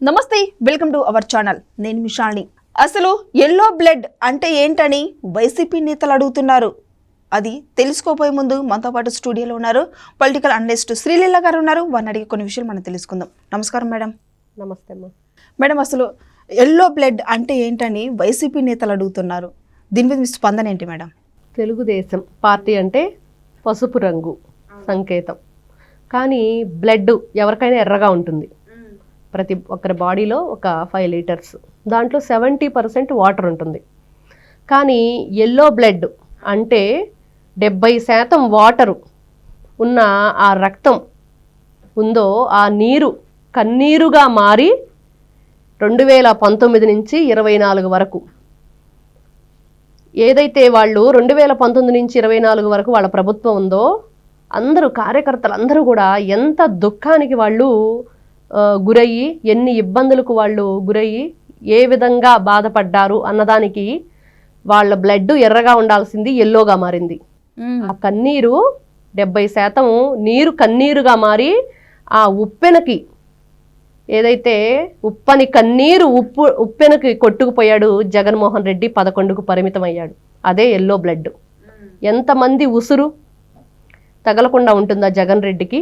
నమస్తే, welcome to our channel. నేను మిషాల్ని. అసలు ఎల్లో బ్లడ్ అంటే ఏంటని వైసీపీ నేతలు అడుగుతున్నారు. అది తెలుసుకోపోయే ముందు మనతో పాటు స్టూడియోలో ఉన్నారు పొలిటికల్ అనలిస్ట్ శ్రీలీల గారు ఉన్నారు. వారిని అడిగి కొన్ని విషయాలు మనం తెలుసుకుందాం. నమస్కారం మేడం. నమస్తే అమ్మా. మేడం, అసలు ఎల్లో బ్లడ్ అంటే ఏంటని వైసీపీ నేతలు అడుగుతున్నారు. దీని మీద మీ స్పందన ఏంటి మేడం? తెలుగుదేశం పార్టీ అంటే పసుపు రంగు సంకేతం, కానీ బ్లడ్ ఎవరికైనా ఎర్రగా ఉంటుంది. ప్రతి ఒక్కరి బాడీలో ఒక 5 లీటర్స్, దాంట్లో 70% వాటర్ ఉంటుంది. కానీ ఎల్లో బ్లడ్ అంటే 70% వాటరు ఉన్న ఆ రక్తం ఉందో ఆ నీరు కన్నీరుగా మారి 2019 నుంచి 24 వరకు ఏదైతే వాళ్ళు 2019 నుంచి 24 వరకు వాళ్ళ ప్రభుత్వం ఉందో అందరూ కార్యకర్తలు అందరూ కూడా ఎంత దుఃఖానికి వాళ్ళు గురయ్యి, ఎన్ని ఇబ్బందులకు వాళ్ళు గురయ్యి, ఏ విధంగా బాధపడ్డారు అన్నదానికి వాళ్ళ బ్లడ్ ఎర్రగా ఉండాల్సింది ఎల్లోగా మారింది. ఆ కన్నీరు 70% నీరు కన్నీరుగా మారి ఆ ఉప్పెనకి, ఏదైతే ఉప్పని కన్నీరు ఉప్పెనకి కొట్టుకుపోయాడు జగన్మోహన్ రెడ్డి, 11కు పరిమితం అయ్యాడు. అదే ఎల్లో బ్లడ్. ఎంతమంది ఉసురు తగలకుండా ఉంటుందా జగన్ రెడ్డికి?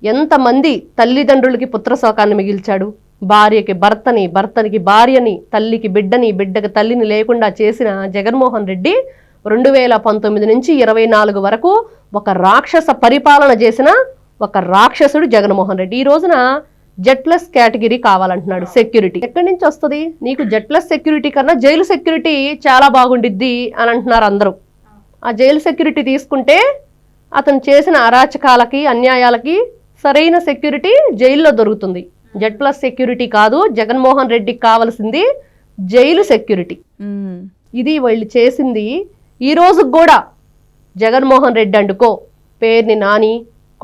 ఎంతమంది తల్లిదండ్రులకి పుత్రశోకాన్ని మిగిల్చాడు? భార్యకి భర్తని, భర్తనికి భార్యని, తల్లికి బిడ్డని, బిడ్డకి తల్లిని లేకుండా చేసిన జగన్మోహన్ రెడ్డి 2019 నుంచి 24 వరకు ఒక రాక్షస పరిపాలన చేసిన ఒక రాక్షసుడు జగన్మోహన్ రెడ్డి. ఈ రోజున జెట్లెస్ కేటగిరీ కావాలంటున్నాడు. సెక్యూరిటీ ఎక్కడి నుంచి వస్తుంది నీకు? జెట్లెస్ సెక్యూరిటీ కన్నా జైలు సెక్యూరిటీ చాలా బాగుండిద్ది అని అంటున్నారు అందరూ. ఆ జైలు సెక్యూరిటీ తీసుకుంటే అతను చేసిన అరాచకాలకి, అన్యాయాలకి సరైన సెక్యూరిటీ జైల్లో దొరుకుతుంది. జెట్లెస్ సెక్యూరిటీ కాదు, జగన్మోహన్ రెడ్డికి కావాల్సింది జైలు సెక్యూరిటీ. ఇది వాళ్ళు చేసింది. ఈ రోజు కూడా జగన్మోహన్ రెడ్డి అండుకో పేర్ని నాని,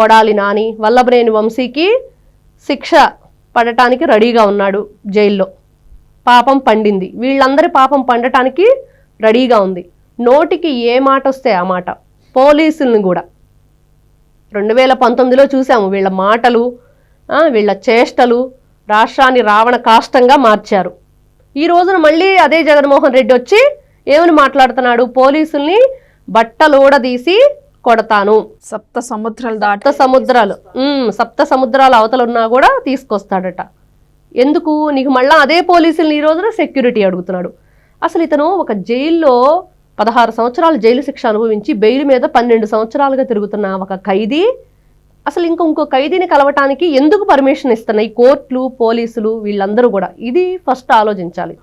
కొడాలి నాని, వల్లభనేని వంశీకి శిక్ష పడటానికి రెడీగా ఉన్నాడు జైల్లో. పాపం పండింది, వీళ్ళందరి పాపం పండటానికి రెడీగా ఉంది. నోటికి ఏ మాట వస్తే ఆ మాట. పోలీసులను కూడా 2019లో చూసాము వీళ్ళ మాటలు, వీళ్ళ చేష్టలు రాష్ట్రాన్ని రావణ కాష్టంగా మార్చారు. ఈ రోజున మళ్ళీ అదే జగన్మోహన్ రెడ్డి వచ్చి ఏమని మాట్లాడుతున్నాడు? పోలీసుల్ని బట్టలోడదీసి కొడతాను, సప్త సముద్రాలు అవతలున్నా కూడా తీసుకొస్తాడట. ఎందుకు? నీకు మళ్ళీ అదే పోలీసుల్ని ఈ రోజున సెక్యూరిటీ అడుగుతున్నాడు. అసలు ఇతను ఒక జైల్లో 16 సంవత్సరాలు జైలు శిక్ష అనుభవించి బెయిల్ మీద 12 సంవత్సరాలుగా తిరుగుతున్న ఒక ఖైదీ అసలు ఇంకో ఖైదీని కలవటానికి ఎందుకు పర్మిషన్ ఇస్తున్నాయి కోర్టులు, పోలీసులు, వీళ్ళందరూ కూడా? ఇది ఫస్ట్ ఆలోచించాలి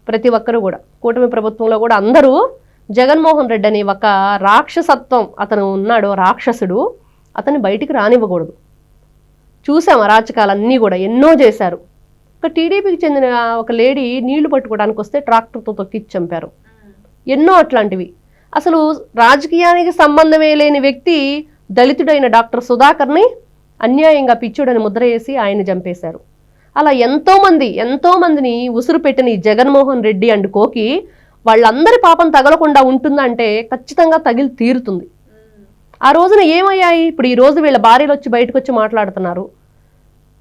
ప్రతి ఒక్కరు కూడా. కూటమి ప్రభుత్వంలో కూడా అందరూ జగన్మోహన్ రెడ్డి అని ఒక రాక్షసత్వం అతను ఉన్నాడు, రాక్షసుడు, అతన్ని బయటికి రానివ్వకూడదు. చూసాం అరాచకాలన్నీ కూడా ఎన్నో చేశారు. ఒక టీడీపీకి చెందిన ఒక లేడీ నీళ్లు పట్టుకోవడానికి వస్తే ట్రాక్టర్తో తొక్కిచ్చి చంపారు. ఎన్నో అట్లాంటివి. అసలు రాజకీయానికి సంబంధమే లేని వ్యక్తి దళితుడైన డాక్టర్ సుధాకర్ని అన్యాయంగా పిచ్చుడని ముద్ర వేసి ఆయన చంపేశారు. అలా ఎంతోమందిని ఉసురు పెట్టిన ఈ జగన్మోహన్ రెడ్డి అండ్ కోకి వాళ్ళందరి పాపం తగలకుండా ఉంటుందంటే ఖచ్చితంగా తగిలి తీరుతుంది. ఆ రోజున ఏమయ్యాయి? ఇప్పుడు ఈ రోజు వీళ్ళ భార్యలు వచ్చి బయటకు వచ్చి మాట్లాడుతున్నారు.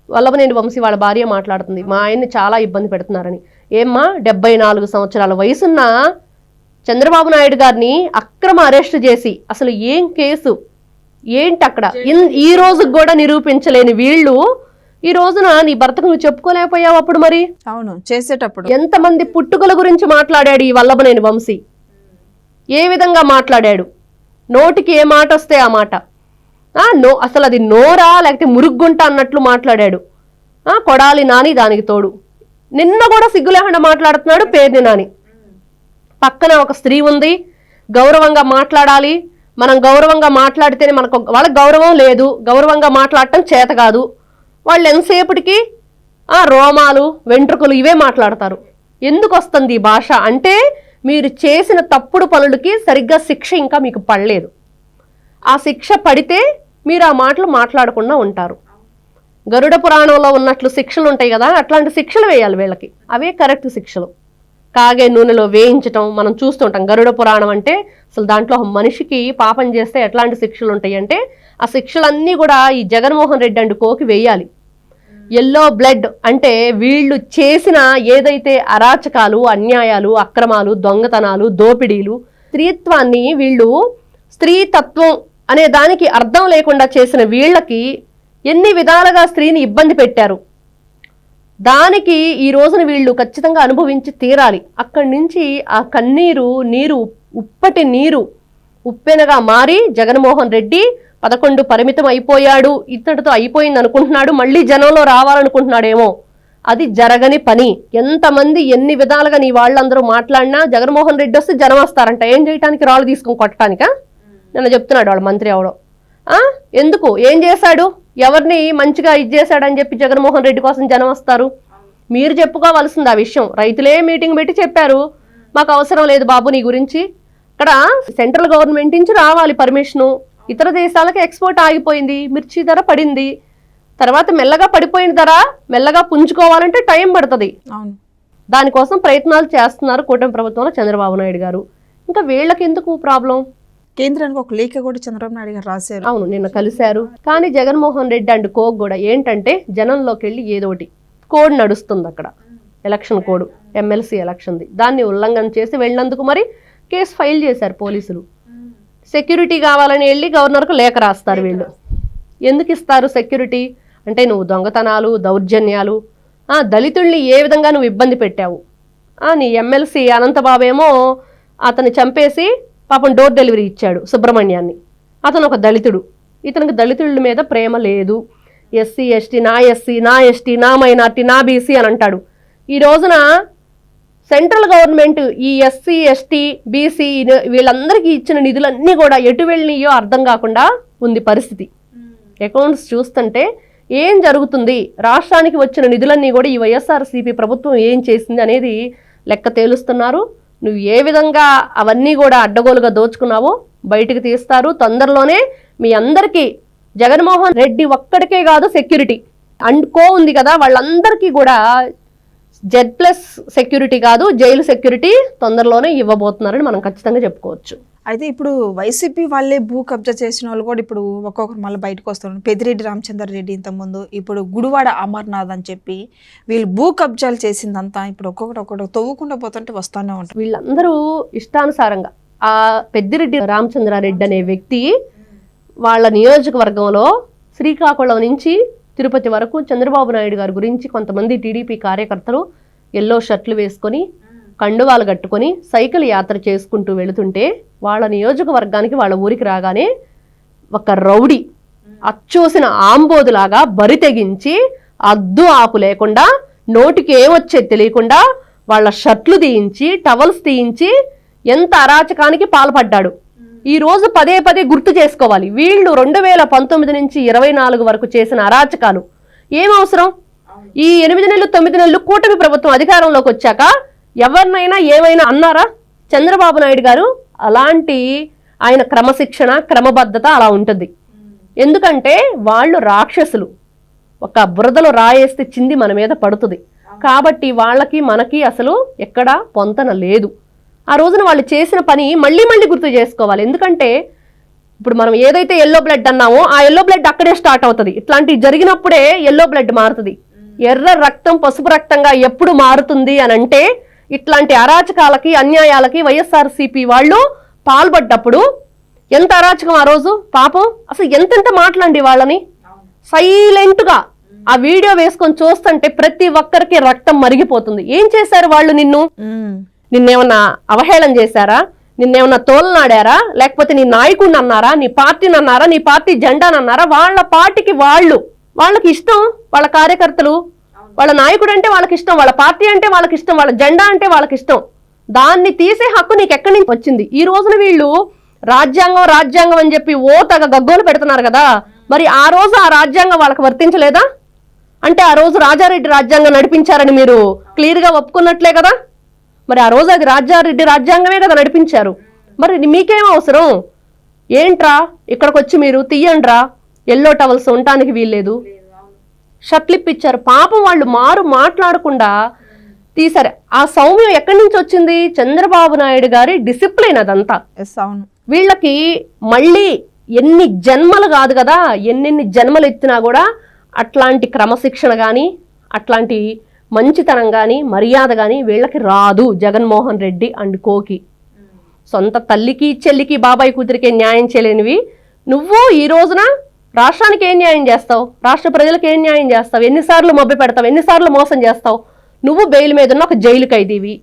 వల్లభనేని వంశీ వాళ్ళ భార్య మాట్లాడుతుంది, మా ఆయన్ని చాలా ఇబ్బంది పెడుతున్నారని. ఏమ్మా, 74 సంవత్సరాల వయసున్న చంద్రబాబు నాయుడు గారిని అక్రమ అరెస్ట్ చేసి అసలు ఏం కేసు ఏంటి అక్కడ ఈ రోజుకు కూడా నిరూపించలేని వీళ్ళు ఈ రోజున నీ భర్తకు నువ్వు చెప్పుకోలేకపోయావు. అప్పుడు మరి అవును చేసేటప్పుడు ఎంతమంది పుట్టుకల గురించి మాట్లాడాడు ఈ వల్లభనేని వంశీ? ఏ విధంగా మాట్లాడాడు? నోటికి ఏ మాట వస్తే ఆ మాట. అసలు అది నోరా లేకపోతే మురుగుంట అన్నట్లు మాట్లాడాడు. కొడాలి నాని దానికి తోడు. నిన్న కూడా సిగ్గు లేకుండా మాట్లాడుతున్నాడు పేర్ని నాని. పక్కన ఒక స్త్రీ ఉంది, గౌరవంగా మాట్లాడాలి, మనం గౌరవంగా మాట్లాడితేనే వాళ్ళకి గౌరవం లేదు, గౌరవంగా మాట్లాడటం చేత కాదు. వాళ్ళు ఎంతసేపటికి రోమాలు, వెంట్రుకలు ఇవే మాట్లాడతారు. ఎందుకు వస్తుంది ఈ భాష అంటే మీరు చేసిన తప్పుడు పనులకి సరిగ్గా శిక్ష ఇంకా మీకు పడలేదు. ఆ శిక్ష పడితే మీరు ఆ మాటలు మాట్లాడకుండా ఉంటారు. గరుడ పురాణంలో ఉన్నట్లు శిక్షలు ఉంటాయి కదా, అట్లాంటి శిక్షలు వేయాలి వీళ్ళకి. అవే కరెక్ట్ శిక్షలు. కాగే నూనెలో వేయించటం మనం చూస్తుంటాం. గరుడ పురాణం అంటే అసలు దాంట్లో మనిషికి పాపం చేస్తే ఎట్లాంటి శిక్షలు ఉంటాయి అంటే ఆ శిక్షలన్నీ కూడా ఈ జగన్మోహన్ రెడ్డి అండ్ కోకి వేయాలి. ఎల్లో బ్లడ్ అంటే వీళ్ళు చేసిన ఏదైతే అరాచకాలు, అన్యాయాలు, అక్రమాలు, దొంగతనాలు, దోపిడీలు, స్త్రీత్వాన్ని వీళ్ళు స్త్రీతత్వం అనే దానికి అర్థం లేకుండా చేసిన వీళ్ళకి ఎన్ని విధాలుగా స్త్రీని ఇబ్బంది పెట్టారు, దానికి ఈ రోజున వీళ్ళు ఖచ్చితంగా అనుభవించి తీరాలి. అక్కడి నుంచి ఆ కన్నీరు నీరు ఉప్పటి నీరు ఉప్పెనగా మారి జగన్మోహన్ రెడ్డి 11 పరిమితం అయిపోయాడు, ఇతడితో అయిపోయింది అనుకుంటున్నాడు, మళ్ళీ జనంలో రావాలనుకుంటున్నాడేమో. అది జరగని పని. ఎంతమంది ఎన్ని విధాలుగా నీ వాళ్ళందరూ మాట్లాడినా జగన్మోహన్ రెడ్డి వస్తే జనం వస్తారంట. ఏం చేయడానికి? రాళ్ళు తీసుకొని కొట్టడానికా? నిన్న చెప్తున్నాడు వాళ్ళ మంత్రి ఎవడో. ఎందుకు? ఏం చేశాడు? ఎవరిని మంచిగా చేశాడని చెప్పి జగన్మోహన్ రెడ్డి కోసం జనం వస్తారు? మీరు చెప్పుకోవాల్సింది ఆ విషయం. రైతులే మీటింగ్ పెట్టి చెప్పారు, మాకు అవసరం లేదు బాబు నీ గురించి. ఇక్కడ సెంట్రల్ గవర్నమెంట్ నుంచి రావాలి పర్మిషను. ఇతర దేశాలకు ఎక్స్పోర్ట్ ఆగిపోయింది, మిర్చి ధర పడింది, తర్వాత మెల్లగా పడిపోయిన ధర మెల్లగా పుంజుకోవాలంటే టైం పడుతుంది. దానికోసం ప్రయత్నాలు చేస్తున్నారు కూటమి ప్రభుత్వంలో చంద్రబాబు నాయుడు గారు. ఇంకా వీళ్ళకి ఎందుకు ప్రాబ్లం? కేంద్రానికి ఒక లేఖ కూడా చంద్రబాబు నాయుడు గారు రాశారు. అవును, నిన్న కలిశారు. కానీ జగన్మోహన్ రెడ్డి అండ్ కోక్ కూడా ఏంటంటే జనంలోకి వెళ్ళి ఏదోటి కోడ్ నడుస్తుంది అక్కడ, ఎలక్షన్ కోడ్, ఎమ్మెల్సీ ఎలక్షన్ది. దాన్ని ఉల్లంఘన చేసి వెళ్ళినందుకు మరి కేసు ఫైల్ చేశారు పోలీసులు. సెక్యూరిటీ కావాలని వెళ్ళి గవర్నర్కు లేఖ రాస్తారు వీళ్ళు. ఎందుకు ఇస్తారు సెక్యూరిటీ అంటే, నువ్వు దొంగతనాలు, దౌర్జన్యాలు, దళితుల్ని ఏ విధంగా నువ్వు ఇబ్బంది పెట్టావు. నీ ఎమ్మెల్సీ అనంతబాబు ఏమో అతన్ని చంపేసి పాపం డోర్ డెలివరీ ఇచ్చాడు సుబ్రహ్మణ్యాన్ని. అతను ఒక దళితుడు, ఇతనికి దళితుల మీద ప్రేమ లేదు. ఎస్సీ ఎస్టీ, నా ఎస్సీ, నా ఎస్టీ, నా మైనార్టీ, నా బీసీ అని అంటాడు. ఈ రోజున సెంట్రల్ గవర్నమెంట్ ఈ ఎస్సీ ఎస్టీ బీసీ వీళ్ళందరికీ ఇచ్చిన నిధులన్నీ కూడా ఎటు వెళ్ళినాయో అర్థం కాకుండా ఉంది పరిస్థితి. అకౌంట్స్ చూస్తుంటే ఏం జరుగుతుంది, రాష్ట్రానికి వచ్చిన నిధులన్నీ కూడా ఈ వైఎస్ఆర్సీపీ ప్రభుత్వం ఏం చేసింది అనేది లెక్క తేలుస్తున్నారు. నువ్వు ఏ విధంగా అవన్నీ కూడా అడ్డగోలుగా దోచుకున్నావో బయటకు తీస్తారు. తొందరలోనే మీ అందరికీ జగన్మోహన్ రెడ్డి ఒక్కడికే కాదు సెక్యూరిటీ అండ్కో ఉంది కదా, వాళ్ళందరికీ కూడా Z+ సెక్యూరిటీ కాదు జైలు సెక్యూరిటీ తొందరలోనే ఇవ్వబోతున్నారని మనం ఖచ్చితంగా చెప్పుకోవచ్చు. అయితే ఇప్పుడు వైసీపీ వాళ్ళే భూ కబ్జా చేసిన వాళ్ళు కూడా ఇప్పుడు ఒక్కొక్కరు మళ్ళీ బయటకు వస్తున్నారు. పెద్దిరెడ్డి రామచంద్ర రెడ్డి ఇంతకుముందు, ఇప్పుడు గుడివాడ అమర్నాథ్ అని చెప్పి వీళ్ళు భూ కబ్జాలు చేసిందంతా ఇప్పుడు ఒక్కొక్కటి తవ్వుకుండా పోతుంటే వస్తూనే ఉంటారు. వీళ్ళందరూ ఇష్టానుసారంగా ఆ పెద్దిరెడ్డి రామచంద్రారెడ్డి అనే వ్యక్తి వాళ్ళ నియోజకవర్గంలో శ్రీకాకుళం నుంచి తిరుపతి వరకు చంద్రబాబు నాయుడు గారి గురించి కొంతమంది టీడీపీ కార్యకర్తలు ఎల్లో షర్ట్లు వేసుకొని కండువాలు కట్టుకొని సైకిల్ యాత్ర చేసుకుంటూ వెళుతుంటే వాళ్ళ నియోజకవర్గానికి వాళ్ళ ఊరికి రాగానే ఒక రౌడీ అచ్చూసిన ఆంబోదులాగా బరి తెగించి అద్దు ఆపు లేకుండా నోటికి ఏమొచ్చేది తెలియకుండా వాళ్ళ షర్ట్లు తీయించి టవల్స్ తీయించి ఎంత అరాచకానికి పాల్పడ్డాడు. ఈ రోజు పదే పదే గుర్తు చేసుకోవాలి. వీళ్ళు 2019 నుంచి 24 వరకు చేసిన అరాచకాలు ఏం అవసరం? ఈ 8 నెలలు 9 నెలలు కూటమి ప్రభుత్వం అధికారంలోకి వచ్చాక ఎవరినైనా ఏమైనా అన్నారా? చంద్రబాబు నాయుడు గారు అలాంటి ఆయన క్రమశిక్షణ క్రమబద్ధత అలా ఉంటుంది. ఎందుకంటే వాళ్ళు రాక్షసులు, ఒక బురదలో రాయేస్తే చింది మన మీద పడుతుంది. కాబట్టి వాళ్ళకి మనకి అసలు ఎక్కడా పొంతన లేదు. ఆ రోజున వాళ్ళు చేసిన పని మళ్ళీ మళ్ళీ గుర్తు చేసుకోవాలి. ఎందుకంటే ఇప్పుడు మనం ఏదైతే ఎల్లో బ్లడ్ అన్నామో ఆ ఎల్లో బ్లడ్ అక్కడే స్టార్ట్ అవుతుంది. ఇట్లాంటివి జరిగినప్పుడే ఎల్లో బ్లడ్ మారుతుంది. ఎర్ర రక్తం పసుపు రక్తంగా ఎప్పుడు మారుతుంది అని అంటే ఇట్లాంటి అరాచకాలకి అన్యాయాలకి వైఎస్ఆర్సీపీ వాళ్ళు పాల్పడ్డప్పుడు ఎంత అరాచకం ఆ రోజు. పాపం అసలు ఎంతెంత మాట్లాడి వాళ్ళని సైలెంట్గా ఆ వీడియో వేసుకొని చూస్తుంటే ప్రతి ఒక్కరికి రక్తం మరిగిపోతుంది. ఏం చేశారు వాళ్ళు? నిన్నేమన్నా అవహేళన చేశారా? నిన్నేమన్నా తోలనాడారా? లేకపోతే నీ నాయకుడిని అన్నారా? నీ పార్టీని అన్నారా? నీ పార్టీ జెండాని అన్నారా? వాళ్ళ పార్టీకి వాళ్ళకి ఇష్టం, వాళ్ళ కార్యకర్తలు, వాళ్ళ నాయకుడు అంటే వాళ్ళకి ఇష్టం, వాళ్ళ పార్టీ అంటే వాళ్ళకి ఇష్టం, వాళ్ళ జెండా అంటే వాళ్ళకి ఇష్టం. దాన్ని తీసే హక్కు నీకు ఎక్కడి నుంచి వచ్చింది? ఈ రోజున వీళ్ళు రాజ్యాంగం అని చెప్పి తగ గగ్గోలు పెడుతున్నారు కదా. మరి ఆ రోజు ఆ రాజ్యాంగం వాళ్ళకి వర్తించలేదా? అంటే ఆ రోజు రాజారెడ్డి రాజ్యాంగం నడిపించారని మీరు క్లియర్గా ఒప్పుకున్నట్లే కదా. మరి ఆ రోజు అది రాజారెడ్డి రాజ్యాంగమే కదా నడిపించారు. మరి మీకేం అవసరం? ఏంట్రా ఇక్కడికి వచ్చి మీరు తీయండ్రా, ఎల్లో టవల్స్ ఉండటానికి వీల్లేదు, షర్ట్లు ఇప్పించారు. పాపం వాళ్ళు మాట్లాడకుండా తీసారు. ఆ సౌమ్యం ఎక్కడి నుంచి వచ్చింది? చంద్రబాబు నాయుడు గారి డిసిప్లిన్ అదంతా. వీళ్ళకి మళ్ళీ ఎన్ని జన్మలు కాదు కదా, ఎన్నెన్ని జన్మలు ఎత్తినా కూడా అట్లాంటి క్రమశిక్షణ కానీ అట్లాంటి మంచితనం కానీ మర్యాద కానీ వీళ్ళకి రాదు జగన్మోహన్ రెడ్డి అండ్ కోకి. సొంత తల్లికి చెల్లికి బాబాయ్ కూతురికే న్యాయం చేయలేనివి నువ్వు ఈ రోజున రాష్ట్రానికి ఏం న్యాయం చేస్తావు? రాష్ట్ర ప్రజలకు ఏం న్యాయం చేస్తావు? ఎన్నిసార్లు మభ్య పెడతావు? ఎన్నిసార్లు మోసం చేస్తావు? నువ్వు బెయిల్ మీద ఉన్న ఒక జైలు ఖైదీవి.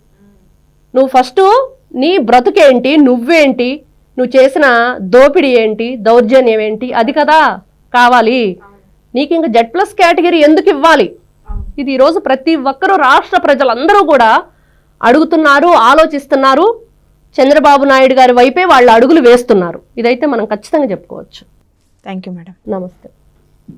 నువ్వు ఫస్ట్ నీ బ్రతుకేంటి, నువ్వేంటి, నువ్వు చేసిన దోపిడీ ఏంటి, దౌర్జన్యం ఏంటి, అది కదా కావాలి నీకు. ఇంక Z+ కేటగిరీ ఎందుకు ఇవ్వాలి? ఇది ఈరోజు ప్రతి ఒక్కరూ రాష్ట్ర ప్రజలందరూ కూడా అడుగుతున్నారు, ఆలోచిస్తున్నారు. చంద్రబాబు నాయుడు గారి వైపే వాళ్ళు అడుగులు వేస్తున్నారు. ఇదైతే మనం ఖచ్చితంగా చెప్పుకోవచ్చు. Thank you madam. నమస్తే.